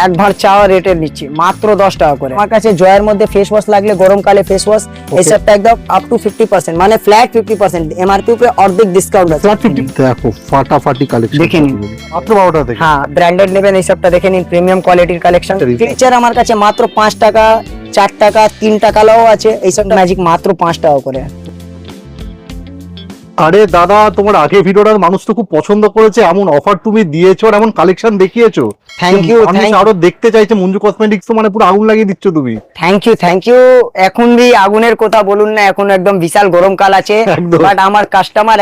একবার চাওয়া রেটের নিচ্ছি মাত্র 10 টাকা করে। আমার কাছে জয়ের মধ্যে ফেস ওয়াশ লাগলে গরমকালে ফেস ওয়াশ এই সবটা একদম আপ টু 50% মানে ফ্ল্যাট 50% এমআরপি উপরে অর্ধেক ডিসকাউন্ট আছে। দেখো ফাটাফাটি কালেকশন দেখে নিন মাত্র 12 টাকা থেকে। হ্যাঁ ব্র্যান্ডেড নেবেন এই সবটা দেখে নিন, প্রিমিয়াম কোয়ালিটির কালেকশন। ফিচার আমার কাছে মাত্র 5 টাকা, 4 টাকা, 3 টাকা লাও আছে। এই সবটা ম্যাজিক মাত্র 5 টাকা করে। আরে দাদা, তোমার আগে ভিডিওটা মানুষ তো খুব পছন্দ করেছে, এমন অফার তুমি দিয়েছো আর এমন কালেকশন দেখিয়েছো। Thank you. মানুষ আরো দেখতে চাইছে মঞ্জু কসমেটিক্স, তো মানে পুরো আগুন লাগিয়ে দিচ্ছ তুমি। Thank you. এখন বি আগুনের কথা বলুন না, এখন একদম বিশাল গরমকাল আছে, বাট আমার কাস্টমার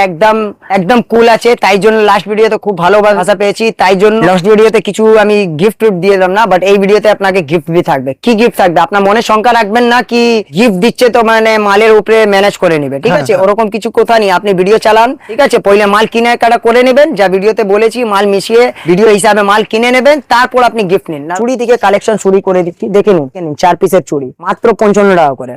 একদম কুল আছে। তাই জন্য লাস্ট ভিডিওতে খুব ভালোবাসা পেয়েছি, তাই জন্য লাস্ট ভিডিওতে কিছু আমি গিফট দিয়ে দিলাম না, বাট এই ভিডিওতে আপনাকে গিফট বি থাকবে। কি গিফট থাকবে আপনার মনে শঙ্কা রাখবেন না কি গিফট দিচ্ছে তো মানে মালের উপরে ম্যানেজ করে নেবে, ঠিক আছে? ওরকম কিছু কথা নেই, আপনি ভিডিও চালান, ঠিক আছে? পয়লা মাল কিনে কাটা করে নেবেন, যা ভিডিওতে বলেছি মাল মিশিয়ে ভিডিও হিসাবে মাল কিনে নেবেন, তারপর আপনি গিফট নিন। চুড়ি থেকে কালেকশন শুরু করে দিচ্ছি, দেখে নিন 4 পিসের চুড়ি মাত্র 55 টাকা করে।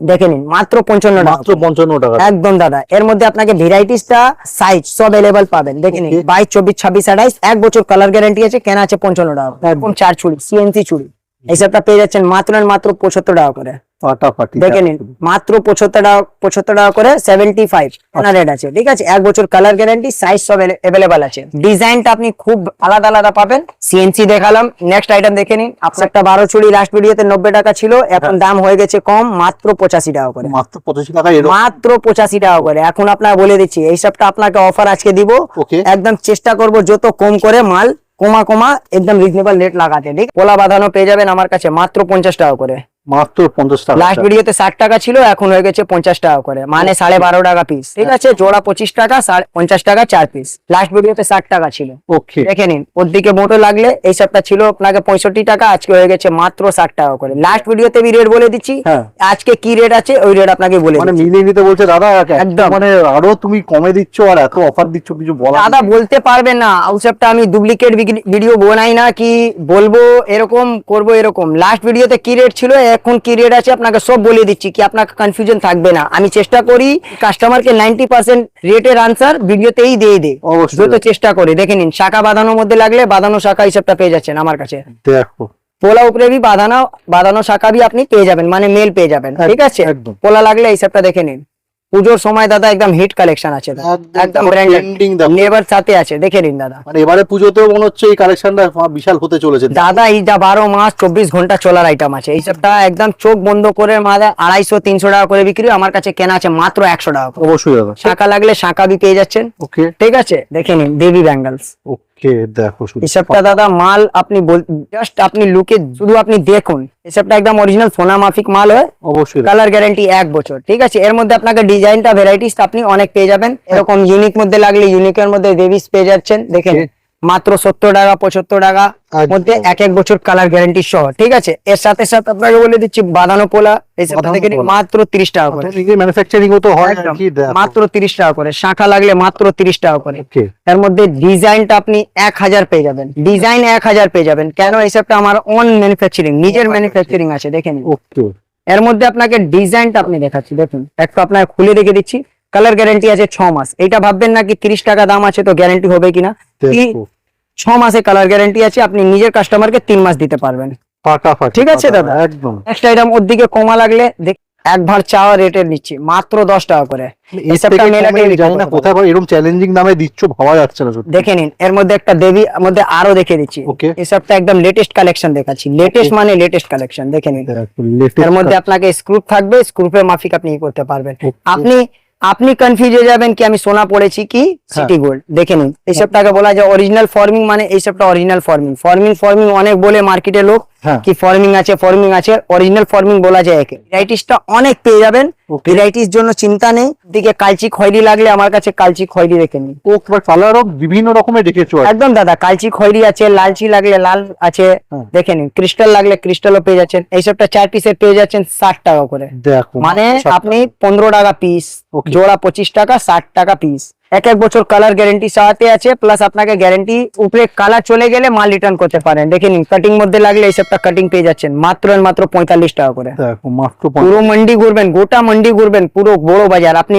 দেখে নিন মাত্র 55 টাকা, মাত্র 55 টাকা একদম দাদা। এর মধ্যে আপনাকে ভ্যারাইটিসটা সাইজ সব अवेलेबल পাবেন। দেখে নিন 22, 24, 26, 28 এক বছর কালার গ্যারান্টি আছে। কেনা আছে 55 টাকা। এরকম 4 চুড়ি সিএনসি চুড়ি এই সবটা পেয়ে যাচ্ছেন মাত্র 75 টাকা করে। ফাটাফাটি দেখে নিন মাত্র 75 টাকা করে। 75 রেট আছে, ঠিক আছে? এক বছর কালার গ্যারান্টি, সাইজ সব अवेलेबल আছে। ডিজাইনটা আপনি খুব আলাদা পাবেন। সিএনসি দেখালাম, নেক্সট আইটেম দেখে নিন। আপনার একটা 12 চুড়ি লাস্ট ভিডিওতে 90 টাকা ছিল, এখন দাম হয়ে গেছে কম, মাত্র 85 টাকা করে। মাত্র 85 টাকা, মাত্র 85 টাকা করে। এখন আপনার বলে দিচ্ছি এই সবটা আপনাকে অফার আজকে দিব। একদম চেষ্টা করব যত কম করে মাল কমা একদম রিজনেবল রেট লাগাতে, ঠিক? পোলা বাঁধানো পেয়ে যাবেন আমার কাছে মাত্র 50 টাকা করে। মাত্র 50 টাকা। লাস্ট ভিডিওতে 60 টাকা ছিল, এখন হয়ে গেছে 50 টাকা করে, মানে 12.5 টাকা পিস, ঠিক আছে? জোড়া 25 টাকা, 50 টাকা 4 পিস। লাস্ট ভিডিওতে 60 টাকা ছিল। ওকে, দেখে নিন ওর দিকে মোটো লাগলে এই সবটা ছিল আপনাকে 65 টাকা, আজকে হয়ে গেছে মাত্র 60 টাকা করে। লাস্ট ভিডিওতে আমি রেট বলে দিচ্ছি, আজকে কি রেট আছে ওই রেট আপনাকে বলে মানে মিলিয়ে নিতে বলছে দাদা একদম। মানে আরো তুমি কমে দিচ্ছ আর এত অফার দিচ্ছ, কিছু বলা দাদা বলতে পারবেন না। ওই সবটা আমি ডুপ্লিকেট ভিডিও বানাই না, কি বলবো এরকম করব এরকম। লাস্ট ভিডিওতে কি রেট ছিল, এখন কি রেট আছে আপনাকে সব বলে দিচ্ছি, কি আপনার কনফিউশন থাকবে না। আমি চেষ্টা করি কাস্টমারকে 90% রেটের আনসার ভিডিওতেই দিয়ে দেই, যত চেষ্টা করি। দেখে নিন শাখা বাঁধানোর মধ্যে লাগলে বাঁধানো শাখা হিসাবটা পেয়ে যাচ্ছেন আমার কাছে। দেখো পোলা উপরে বি বাঁধানো শাখা বি আপনি পেয়ে যাবেন, মানে মেল পেয়ে যাবেন, ঠিক আছে? পোলা লাগলে এই সবটা দেখে নিন। পুজোর সময় দাদা একদম হিট কালেকশন আছে, একদম ব্র্যান্ডেড নেভার সাথে আছে। দেখে নিন দাদা, মানে এবারে পুজোতেও মনে হচ্ছে এই কালেকশনটা বিশাল হতে চলেছে দাদা। এইটা 12 মাস 24 ঘন্টা চলার আইটেম আছে। এই সবটা একদম চোখ বন্ধ করে মাদা 250-300 টাকা করে বিক্রি, আমার কাছে কেনা আছে মাত্র 100 টাকা। অবশ্যই দাদা, শাখা লাগলে শাখা বি পেয়ে যাচ্ছেন, ওকে, ঠিক আছে? দেখে নিন বেবি ব্যাঙ্গলস। ওকে, দেখো এসবটা দাদা মাল আপনি জাস্ট আপনি লুকে শুধু আপনি দেখুন, এসবটা একদম অরিজিনাল সোনা মাফিক মাল হয়। অবশ্যই কালার গ্যারান্টি 1 বছর, ঠিক আছে? এর মধ্যে আপনাকে ডিজাইনটা ভ্যারাইটিস আপনি অনেক পেয়ে যাবেন। এরকম ইউনিক মধ্যে লাগলে ইউনিকের মধ্যে বেবিস পেয়ে যাচ্ছেন। দেখেন মাত্র 70 টাকা 75 টাকা মধ্যে এক বছর কালার গ্যারান্টি সহ, ঠিক আছে? এর সাথে সাথে আপনাকে বলে দিচ্ছি বাঁধানো পোলা এই সবটা দেখে নিন মাত্র 30 টাকা করে। ম্যানুফ্যাকচারিং তো হয় কি, মাত্র 30 টাকা করে। শাখা লাগলে মাত্র 30 টাকা করে। এর মধ্যে ডিজাইনটা আপনি 1000 পেয়ে যাবেন, ডিজাইন 1000 পেয়ে যাবেন। কেন? এই সবটা আমার অন ম্যানুফ্যাকচারিং, নিজের ম্যানুফ্যাকচারিং আছে। দেখে নিন এর মধ্যে আপনাকে ডিজাইনটা আপনি দেখাচ্ছি, দেখুন একটু আপনাকে খুলে রেখে দিচ্ছি। কালার গ্যারান্টি আছে 6 মাস। এটা ভাববেন না কি 30 টাকা দাম আছে তো গ্যারান্টি হবে কিনা। 6 মাসে কালার গ্যারান্টি আছে, আপনি নিজের কাস্টমারকে 3 মাস দিতে পারবেন, ঠিক আছে দাদা? একদম। নেক্সট আইটেম ওর দিকে কমা লাগলে একবার চাওয়া রেটের নিচ্ছি মাত্র 10 টাকা করে। এরকম চ্যালেঞ্জিং দামে দিচ্ছ ভাবা যাচ্ছে না। দেখে নিন এর মধ্যে একটা দেবী মধ্যে আরো দেখে দিচ্ছি। এসবটা একদম লেটেস্ট কালেকশন দেখাচ্ছি, লেটেস্ট মানে লেটেস্ট কালেকশন। দেখে নিন এর মধ্যে আপনাকে স্ক্রুপ থাকবে, স্ক্রুপের মাফিক আপনি করতে পারবেন। আপনি কনফিউজ হয়ে যাবেন কি আমি সোনা পড়েছি কি সিটি গোল্ড। দেখে নিন এইসবটাকে বলা যায় অরিজিনাল ফর্মিং, মানে এইসবটা অরিজিনাল ফর্মিং অনেক বলে মার্কেটে লোক কি ফর্মিং আছে অরিজিনাল ফর্মিং বলা যায়। ভ্যারাইটিসটা অনেক পেয়ে যাবেন, ভ্যারাইটিস জন্য চিন্তা নেই। দিকে কালচি খয়েরি লাগলে আমার কাছে কালচি খয়েরি রেখে নিন। ও কালারও বিভিন্ন রকমের রেখেছো একদম দাদা। কালচি খয়েরি আছে, লালচি লাগলে লাল আছে। দেখে নিন ক্রিস্টাল লাগলে ক্রিস্টালও পেয়ে যাচ্ছেন। এইসবটা 4 পিসের পেয়ে যাচ্ছেন 60 টাকা করে। মানে আপনি 15 টাকা পিস, জোড়া 25 টাকা, 60 টাকা পিস। এক বছর কালার গ্যারেন্টি সাথে আছে, প্লাস আপনাকে গ্যারেন্টি উপরে কালার চলে গেলে মাল রিটার্ন করতে পারেন। দেখে নিন, কাটিং মধ্যে লাগলে এই সবটা কাটিং পেয়ে যাচ্ছেন মাত্র আর মাত্র 45 টাকা করে। দেখো মাত্র পুরো মান্ডি ঘুরবেন, গোটা মান্ডি ঘুরবেন, পুরো বড় বাজার, আপনি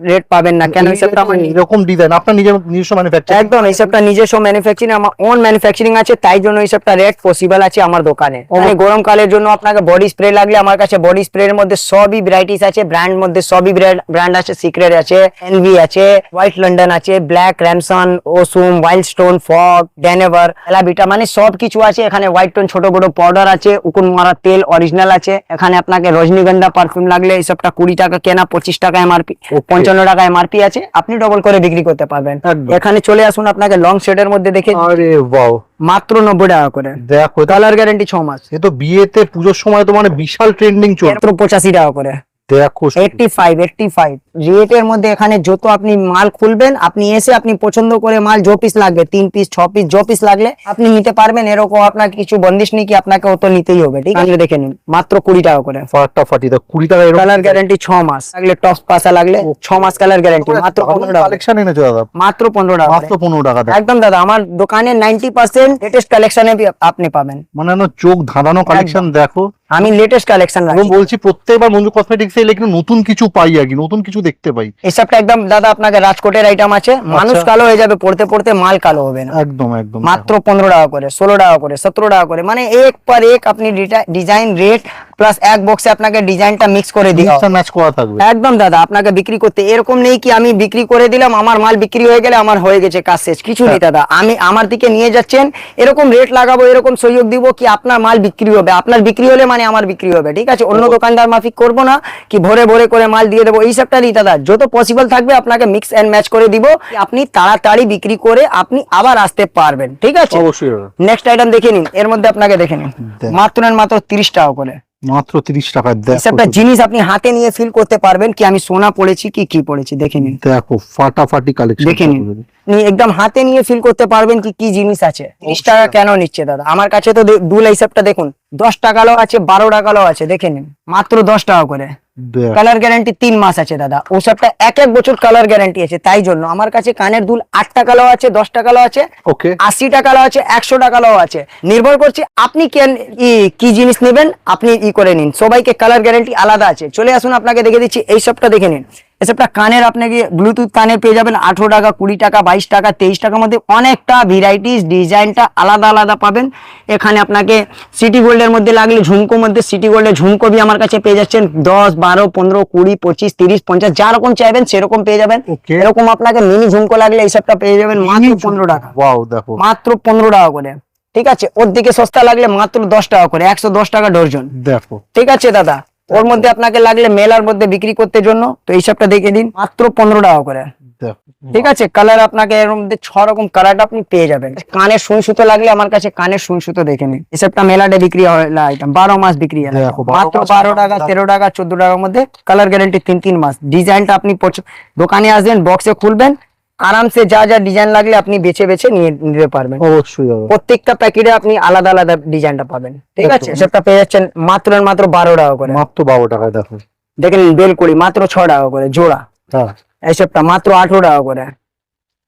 রেট পাবেন না। কেন? এই সবটা এরকম ডিজাইন আপনার নিজস্ব ম্যানুফ্যাকচার? একদম, এই সবটা নিজস্ব ম্যানুফ্যাকচারিং, আমার ওন ম্যানুফ্যাকচারিং আছে, তাই জন্য এই সবটা রেট পসিবল আছে আমার দোকানে। মানে গরমকালের জন্য আপনাকে বডি স্প্রে লাগলে আমার কাছে বডি স্প্রে এর মধ্যে সবই ভ্যারাইটিস আছে, ব্র্যান্ড মধ্যে সবই ব্র্যান্ড আছে, সিক্রেট আছে, এনভি আছে, হোয়াইট লন্ডন আছে, ব্ল্যাক র্যামসন, ওসুম, ওয়াইল্ড স্টোন, ফগ, ড্যানেভার, এলাবিটা, মানে সব কিছু আছে এখানে। হোয়াইট টোন ছোট বড় পাউডার আছে, উকুন মারা তেল অরিজিনাল আছে এখানে। আপনাকে রজনীগন্ধা পারফিউম লাগলে এই সবটা 20 টাকা কেনা, 25 টাকা এমআরপি, 55 টাকা এমআরপি আছে, আপনি ডবল করে বিক্রি করতে পারবেন। এখানে চলে আসুন, আপনাকে লং শেডের মধ্যে দেখে আরে ওয়াও, মাত্র 90 টাকা করে। দেখো কালার গ্যারান্টি 6 মাস। এ তো বিয়েতে পুজোর সময় তো মানে বিশাল ট্রেন্ডিং চলছে। মাত্র 85 টাকা করে। দেখো 85 রেটের মধ্যে এখানে যত আপনি মাল খুলবেন, আপনি এসে আপনি পছন্দ করে মাল যো পিস লাগবে, 3 পিস 6 পিস যো পিস লাগলে আপনি নিতে পারবেন। এরকম আপনার কিছু বন্দিশ নেই কি আপনাকে অত নিতেই হবে, ঠিক আছে? দেখে নিন মাত্র 20 টাকা করে। ফাটাফাটি, দেখো 20 টাকা। কালার গ্যারান্টি 6 মাস লাগলে, টপ পাসা লাগলে 6 মাস কালার গ্যারান্টি, মাত্র 15 টাকা। কালেকশন এনেছো দাদা? মাত্র 15 টাকা। মাত্র 15 টাকা। একদম দাদা, আমার দোকানে 90% লেটেস্ট কালেকশনে আপনি পাবেন। মানে চোখ ধাঁধানো কালেকশন। দেখো আমি লেটেস্ট কালেকশন আমি বলছি প্রত্যেকবার মঞ্জু কসমেটিক্স এলে কিন্তু নতুন কিছু পাই আর কি, নতুন কিছু দেখতে পাই। এসবটা একদম দাদা আপনাকে রাজকোটের আইটেম আছে, মানুষ কালো হয়ে যাবে পড়তে পড়তে, মাল কালো হবে না। একদম একদম। মাত্র 15 টাকা করে, 16 টাকা করে, 17 টাকা করে, মানে এক পর এক আপনি ডিজাইন রেট প্লাস এক বক্সে আপনাকে ডিজাইনটা মিক্স করে দিও, ম্যাচ করা থাকবে। একদম দাদা। আপনাকে বিক্রি করতে এরকম নেই কি আমি বিক্রি করে দিলাম, আমার মাল বিক্রি হয়ে গেলে আমার হয়ে গেছে কাজ শেষ, কিছু নেই দাদা। আমি আমার দিকে নিয়ে যাচ্ছেন, এরকম রেট লাগাবো, এরকম সহযোগ দিব কি আপনার মাল বিক্রি হবে, আপনার বিক্রি হলে মানে আমার বিক্রি হবে, ঠিক আছে? অন্য দোকানদার মাফিক করবো না কি ভরে ভরে করে মাল দিয়ে দেবো, এই সবটা নেই দাদা। যত পসিবল থাকবে আপনাকে মিক্স এন্ড ম্যাচ করে দিব, আপনি তাড়াতাড়ি বিক্রি করে আপনি আবার আসতে পারবেন, ঠিক আছে? অবশ্যই। নেক্সট আইটেম দেখে নিন, এর মধ্যে আপনাকে দেখে নিন মাত্র 30 টাকা করে। মাত্র 30 টাকা। একটা জিনিস আপনি হাতে নিয়ে ফিল করতে পারবেন কি আমি সোনা পড়েছি কি পড়েছি, দেখে নিন। দেখো ফাটাফাটি কালেকশন, দেখে নিন, আপনি একদম হাতে নিয়ে ফিল করতে পারবেন কি জিনিস আছে। 30 টাকা কেন নিচ্ছে দাদা? আমার কাছে তো দুল হিসাবটা দেখুন, 10 টাকারও আছে, 12 টাকারও আছে, দেখে নিন মাত্র 10 টাকা করে। কালার গ্যারান্টি 3 মাস আছে দাদা, ও সবটা এক বছর কালার গ্যারান্টি আছে, তাই জন্য আমার কাছে কানের দুল 8 টাকারও আছে, 10 টাকারও আছে, 80 টাকারও আছে, 100 টাকারও আছে, নির্ভর করছে আপনি কি জিনিস নেবেন, আপনি করে নিন। সবাইকে কালার গ্যারান্টি আলাদা আছে। চলে আসুন, আপনাকে দেখে দিচ্ছি এই সবটা দেখে নিন। এসবটা কানের আপনাকে ব্লুটুথ কানের পেয়ে যাবেন 18 টাকা, 20 টাকা, 22 টাকা, 23 টাকার মধ্যে অনেকটা ভ্যারাইটিস, ডিজাইনটা আলাদা আলাদা পাবেন। এখানে আপনাকে সিটি গোল্ডের মধ্যে লাগলে ঝুমকোর মধ্যে সিটি গোল্ডের ঝুমকো বি আমার কাছে পেয়ে যাচ্ছেন 10, 12, 15, 20, 25, 30, 50 যা রকম চাইবেন সেরকম পেয়ে যাবেন। এরকম আপনাকে মিনি ঝুমকো লাগলে এই সবটা পেয়ে যাবেন মাত্র 15 টাকা। ওয়াও, দেখো মাত্র 15 টাকা করে, ঠিক আছে? ওর দিকে সস্তা লাগলে মাত্র 10 টাকা করে, 110 টাকা ডর্জন, দেখো, ঠিক আছে দাদা? ওর মধ্যে আপনাকে লাগলে মেলার মধ্যে বিক্রি করতে জন্য তো এই সবটা দেখে দিন মাত্র 15 টাকা করে, ঠিক আছে? কালার আপনাকে এর মধ্যে 6 রকম কালারটা আপনি পেয়ে যাবেন। কানের সুই সুতো লাগলে আমার কাছে কানের সুই সুতো দেখে নিন। এসবটা মেলাতে বিক্রি হয় আইটেম, 12 মাস বিক্রি হয়, মাত্র 12 টাকা, 13 টাকা, 14 টাকার মধ্যে। কালার গ্যারান্টি 3 মাস। ডিজাইনটা আপনি দোকানে আসবেন, বক্সে খুলবেন, আরামসে যা যা ডিজাইন লাগলে আপনি বেছে বেছে নিতে পারবেন। অবশ্যই, প্রত্যেকটা প্যাকেটে আপনি আলাদা আলাদা ডিজাইনটা পাবেন, ঠিক আছে? সেটা পেয়ে যাচ্ছেন মাত্র 12 টাকা করে, মাত্র 12 টাকা। দেখো দেখেন বেলকুড়ি মাত্র 6 টাকা করে জোড়া, এইসবটা মাত্র 18 টাকা করে।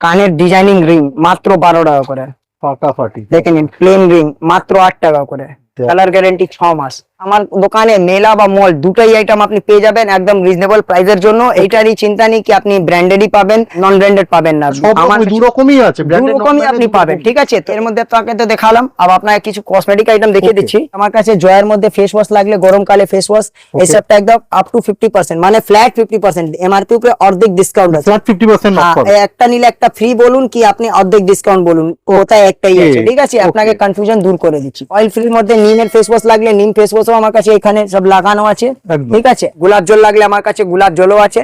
কানের ডিজাইনিং রিং মাত্র 12 টাকা করে, ফাটাফাটি। দেখে নিন প্লেন রিং মাত্র 8 টাকা করে। কালার গ্যারান্টি 6 মাস। আমার দোকানে মেলা বা মল দুটাই আইটেম আপনি পেয়ে যাবেন একদম রিজনেবল প্রাইসের জন্য। এইটারই চিন্তা নেই কি আপনি ব্র্যান্ডেডই পাবেন, নন ব্র্যান্ডেড পাবেন না, আমার দু রকমই আছে, দু রকমই আপনি পাবেন, ঠিক আছে? তো এর মধ্যে আপনাকে তো দেখালাম, আবার আপনাকে কিছু কসমেটিক আইটেম দেখিয়ে দিচ্ছি। আমার কাছে জয়ের মধ্যে ফেস ওয়াশ লাগলে গরমকালে ফেস ওয়াশ, এই সবটা একদম আপ টু 50%, মানে ফ্ল্যাট 50%, এমআরপি উপরে অর্ধেক ডিসকাউন্ট আছে, ফ্ল্যাট 50% অফার। একটা নিলে একটা ফ্রি বলুন কি আপনি অর্ধেক ডিসকাউন্ট বলুন, কোথায় একটাই আছে, ঠিক আছে? আপনাকে কনফিউশন দূর করে দিচ্ছি। অয়েল ফ্রির মধ্যে নিমের ফেস ওয়াশ লাগলে নিম ফেস ওয়াশও আমার কাছে এখানে সব লাগানো আছে, ঠিক আছে? গোলাপ জল লাগলে আমার কাছে গোলাপ জলও আছে,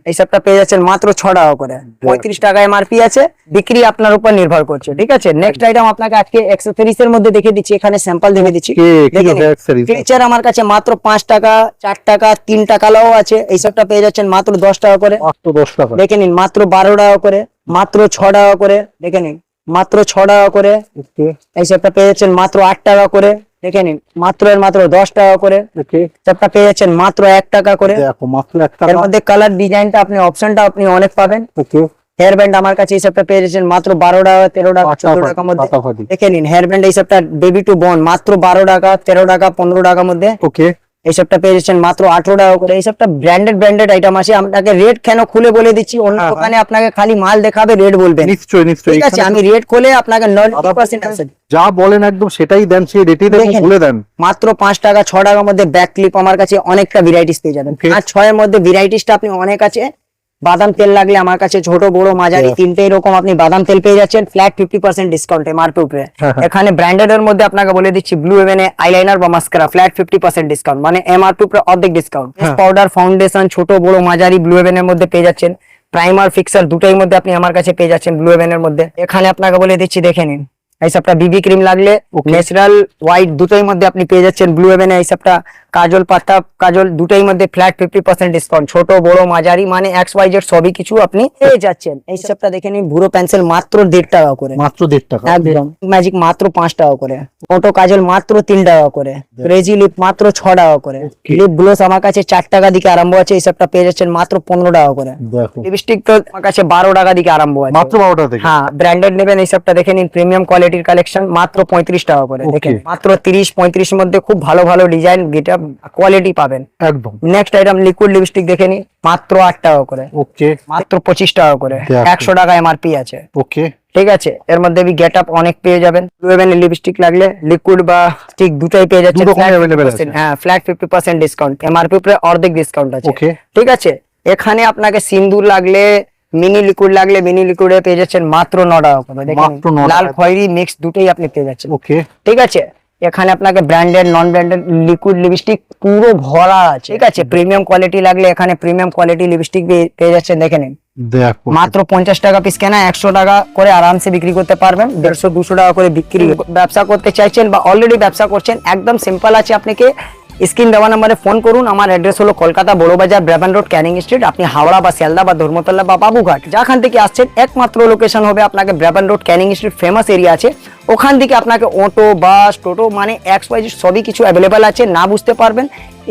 এই সবটা পেয়ে যাচ্ছেন মাত্র 6 টাকা করে। 35 টাকা এমআরপি আছে, বিক্রি আপনার উপর নির্ভর করছে, ঠিক আছে? নেক্সট আইটেম আপনাকে আজকে অ্যাকসেসরিজ এর মধ্যে দেখে দিচ্ছি, এখানে স্যাম্পল দেখে দিচ্ছি। ক্লিচার আমার কাছে মাত্র 5 টাকা, 4 টাকা, 3 টাকাও আছে, এই সবটা পেয়ে যাচ্ছেন মাত্র 10 টাকা করে। দেখে নিন মাত্র 12 টাকা করে, মাত্র 6 টাকা করে, দেখে নিন মাত্র 6 টাকা করে। এই সবটা পেয়ে যাচ্ছেন মাত্র 8 টাকা করে, দেখে নিন মাত্র 10 টাকা করে। সবটা পেয়ে যাচ্ছেন মাত্র 1 টাকা করে। এর মধ্যে কালার ডিজাইনটা আপনি অপশনটা আপনি অনেক পাবেন, হেয়ার ব্যান্ড আমার কাছে এই সবটা পেয়ে যাচ্ছেন মাত্র 12 টাকা 13 টাকা 14 টাকার মধ্যে। ফাটাফাটি। দেখে নিন হেয়ার ব্যান্ড এই সবটা বেবি টু বোন মাত্র 12 টাকা 13 টাকা 15 টাকার মধ্যে। ওকে, এই সবটা পেয়ে যাচ্ছেন মাত্র 18 টাকা করে। এই সবটা ব্র্যান্ডেড আইটেম আছে। আপনাকে রেট কেন খুলে বলে দিচ্ছি, অন্য হ্যাঁ, দোকানে আপনাকে খালি মাল দেখাবে, রেট বলবেন। নিশ্চয়ই নিশ্চয়ই। ঠিক আছে, এখানে আমি রেট খুলে আপনাকে 90% আছে। যা বলেন একদম সেটাই দেন, সেই রেটেই দেখুন দেখেন। বলে দেন। মাত্র 5 টাকা 6 টাকার মধ্যে ব্যাক ক্লিপ আমার কাছে অনেকটা ভ্যারাইটিস পেয়ে যাবেন। Okay. 5 6 এর মধ্যে ভ্যারাইটিসটা আপনি অনেক আছে। বাদাম তেল লাগলে আমার কাছে ছোট বড় মাঝারি Yeah. তিনটেই রকম আপনি বাদাম তেল পেয়ে যাচ্ছেন ফ্ল্যাট 50% ডিসকাউন্ট এমআরপি উপরে। হ্যাঁ, হ্যাঁ। এখানে ব্র্যান্ডেড এর মধ্যে আপনাকে বলে দিচ্ছি ব্লু হেভেন আইলাইনার বা মাস্কারা ফ্ল্যাট 50% ডিসকাউন্ট, মানে এমআরপি উপরে অর্ধেক ডিসকাউন্ট। হ্যাঁ। পাউডার ফাউন্ডেশন ছোট বড় মাঝারি ব্লু হেভেন এর মধ্যে পেয়ে যাচ্ছেন। প্রাইমার ফিক্সার দুটোই মধ্যে আপনি আমার কাছে পেয়ে যাচ্ছেন ব্লু হেভেন এর মধ্যে। এখানে আপনাকে বলে দিচ্ছি দেখে নিন, এই সবটা বিবি ক্রিম লাগলে Okay. ন্যাচারাল হোয়াইট দুটোই মধ্যে আপনি পেয়ে যাচ্ছেন ব্লু হেভেন। এই সবটা কাজল পাতা কাজল দুটোই মধ্যে ফ্ল্যাট 50% ডিসকাউন্ট, ছোট বড় মাঝারি মানে XYZ সবই কিছু আপনি পেয়ে যাচ্ছেন। এই সবটা দেখে নিন ভুরো পেন্সিল মাত্র 1.5 টাকা করে, মাত্র 1.5 টাকা। একদম ম্যাজিক মাত্র 5 টাকা করে, অটো কাজল মাত্র 3 টাকা করে, ক্রেজি লিপ মাত্র 6 টাকা করে, লিপ গ্লোস আমার কাছে 4 টাকা দিকে আরম্ভ আছে। এই সবটা পেয়ে যাচ্ছেন মাত্র 15 টাকা করে। দেখো লিপস্টিক তো আমার কাছে 12 টাকা দিকে আরম্ভ আছে। মাত্র 12 টাকা থেকে। হ্যাঁ, ব্র্যান্ডেড নেবেন এই সবটা দেখে নিন, প্রিমিয়াম কোয়ালিটির কালেকশন মাত্র 35 টাকা করে। Okay. দেখেন মাত্র 30-35 এর মধ্যে খুব ভালো ভালো ডিজাইন গেটআপ কোয়ালিটি পাবেন। একদম। নেক্সট আইটেম লিকুইড লিপস্টিক দেখে নিন মাত্র 8 টাকা করে, ওকে মাত্র 25 টাকা করে, দেখো। 100 টাকা এমআরপি আছে। ওকে, ঠিক আছে, এর মধ্যে বি গেটআপ অনেক পেয়ে যাবেন। ব্লু হেভেন লিপস্টিক লাগলে লিকুইড বা স্টিক দুটোই পেয়ে যাচ্ছেন। দুটো flat available 50% আছে। হ্যাঁ, ফ্ল্যাট 50% ডিসকাউন্ট, এমআরপি উপরে অর্ধেক ডিসকাউন্ট আছে। Okay. ঠিক আছে, এখানে আপনাকে সিন্দুর লাগলে মিনি লিকুইড লাগলে মিনি লিকুইডে পেয়ে যাচ্ছেন মাত্র 9 টাকা করে। দেখেন মাত্র 9 লাল টাকা। খয়েরি মিক্স দুটোই আপনি পেয়ে যাচ্ছেন। ওকে, ঠিক আছে, এখানে আপনাকে branded non branded liquid lipstick পুরো ভরা আছে। ঠিক আছে, প্রিমিয়াম কোয়ালিটি লাগলে এখানে প্রিমিয়াম কোয়ালিটি লিপস্টিক পেয়ে যাচ্ছেন। দেখে নিন দেখো মাত্র 50 টাকা পিস কেনা 100 টাকা করে আরামসে বিক্রি করতে পারবেন। 150-200 টাকা করে বিক্রি। ব্যবসা করতে চাইছেন বা অলরেডি ব্যবসা করছেন, একদম সিম্পল আছে। আপনাকে স্ক্রিন দেওয়া নাম্বারে ফোন করুন। আমার অ্যাড্রেস হলো Kolkata Burrabazar ব্রাবান road Canning street. আপনি হাওড়া বা শিয়ালদা বা ধর্মতলা বা বাবুঘাট যেখান থেকে আসছেন একমাত্র লোকেশন হবে আপনাকে Brabourne road Canning street famous area আছে, ওখান থেকে আপনাকে অটো বাস টোটো মানে XYZ সবই কিছু অ্যাভেলেবেল আছে। না বুঝতে পারবেন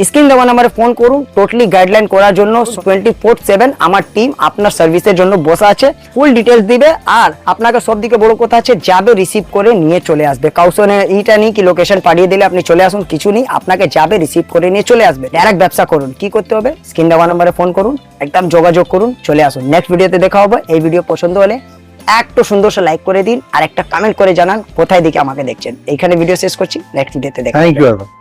স্ক্রিন দেওয়া নাম্বারে ফোন করুন। টোটালি গাইডলাইন করার জন্য 24/7 আমার টিম আপনার সার্ভিসের জন্য বসা আছে, ফুল ডিটেলস দিবে। আর আপনাকে সব দিকে বড় কথা আছে, যাবে রিসিভ করে নিয়ে চলে আসবে। কাউসনে এইটা নেই কি লোকেশন পাঠিয়ে দিলে আপনি চলে আসুন, কিছু নেই। আপনাকে যাবে রিসিভ করে নিয়ে চলে আসবে। ডাইরেক্ট ব্যবসা করুন। কি করতে হবে, স্ক্রিন দেওয়া নাম্বারে ফোন করুন, একদম যোগাযোগ করুন, চলে আসুন। নেক্সট ভিডিওতে দেখা হবে। এই ভিডিও পছন্দ হলে একটু সুন্দর সে লাইক করে দিন আর একটা কমেন্ট করে জানান কোথায় দিকে আমাকে দেখছেন। এইখানে ভিডিও শেষ করছি, নেক্সট ভিডিওতে দেখা হবে। Thank you.